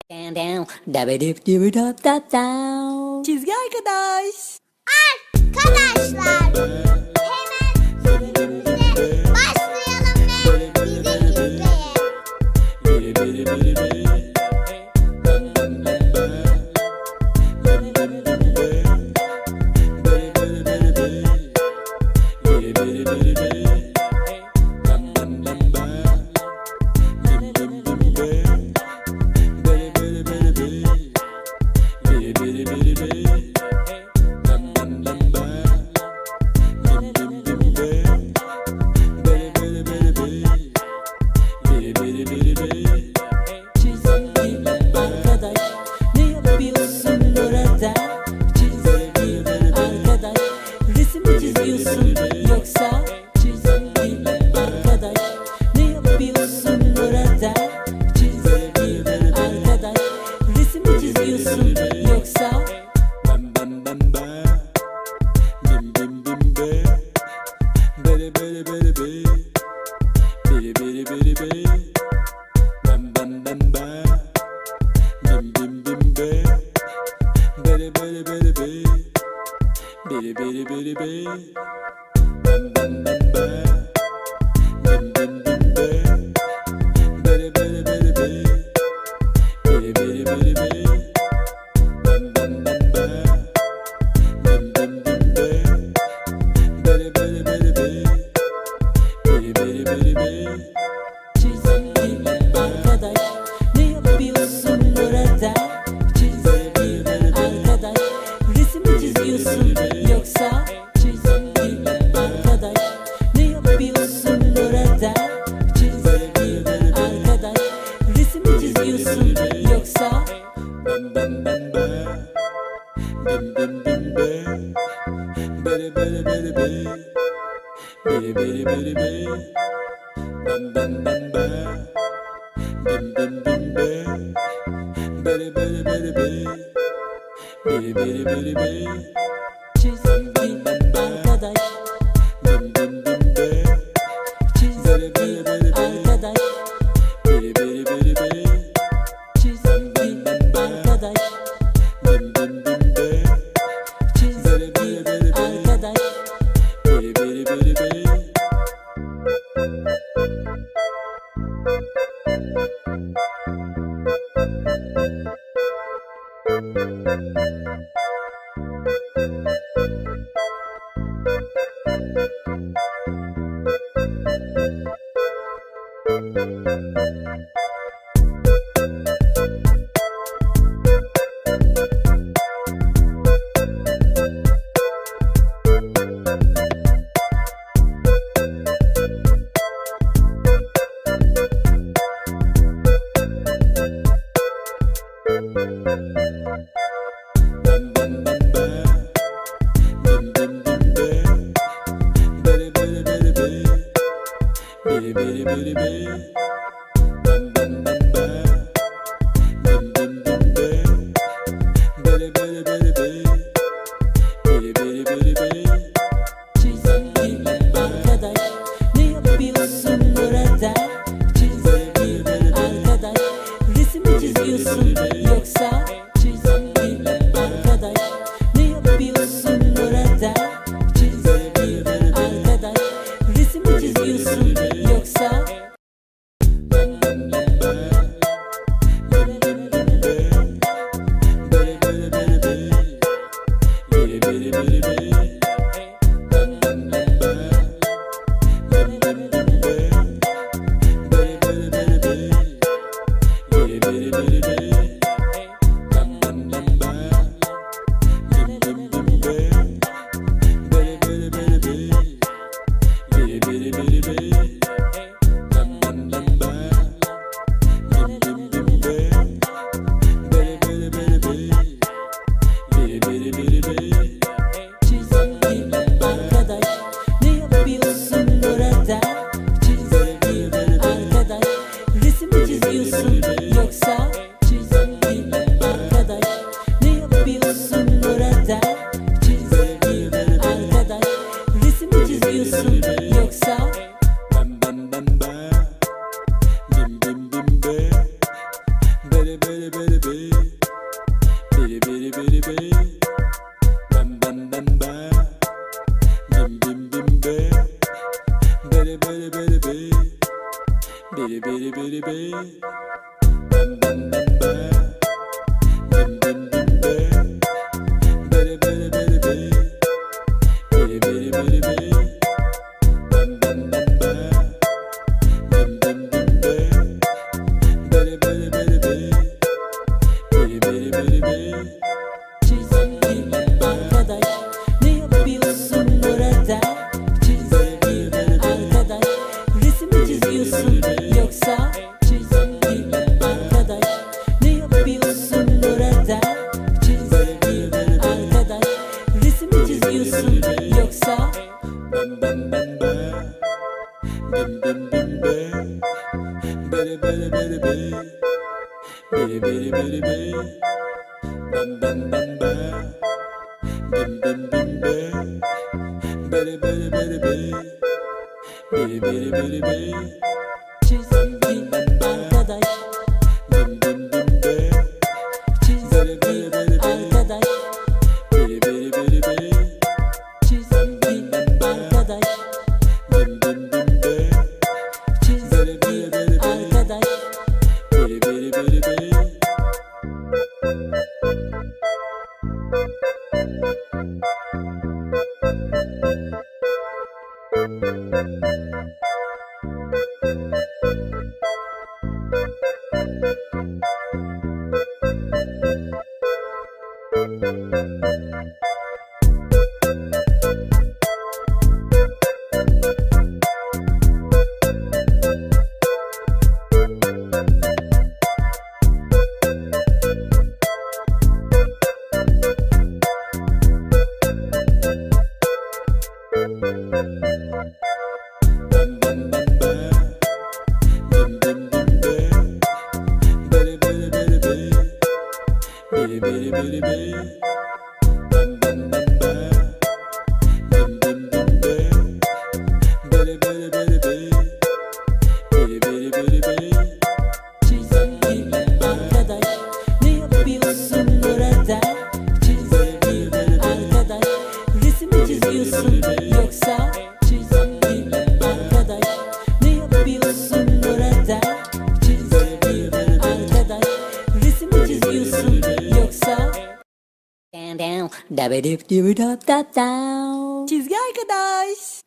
Down down, dabba dip dip dop dop down. Çizgi arkadaş. Arkadaşlar hemen filmimize başlayalım ve bizi izleyin. Resim mi çiziyorsun yoksa biri biri biri biri biri biri bam bam bam bam bim bim bim be biri biri biri biri biri biri biri biri bam bam bam bam bim bim bim be biri biri biri biri biri biri biri biri bam bam bam bam bim bim bim be biri biri biri biri biri biri biri biri. Çizgi arkadaş, ne yapıyorsun burada? Çizgi arkadaş, resim mi çiziyorsun yoksa? Çizgi arkadaş, ne yapıyorsun burada? Çizgi arkadaş, resim mi çiziyorsun yoksa? Bam bam bam bam bim bim bim be biri biri biri biri biri biri biri biri bam bam bam bam bim bim bim be biri biri biri biri biri biri biri biri Çizgi arkadaş, bim bim bim be çizgi arkadaş, biri biri biri biri çizgi arkadaş, bim bim bim be çizgi arkadaş. biri biri biri biri. Bam bam bam bam bim bim bim be biri biri biri biri biri biri biri biri bam bam bam bam bim bim bim be biri biri biri biri biri biri biri biri Çizgi arkadaş, ne yapıyorsun burada? Çizgi arkadaş, resim mi çiziyorsun yoksa? Çizgi arkadaş, ne yapıyorsun burada? Çizgi arkadaş, resim mi çiziyorsun yoksa? Down down, da ba dip dip da da down. Çizgi arkadaş.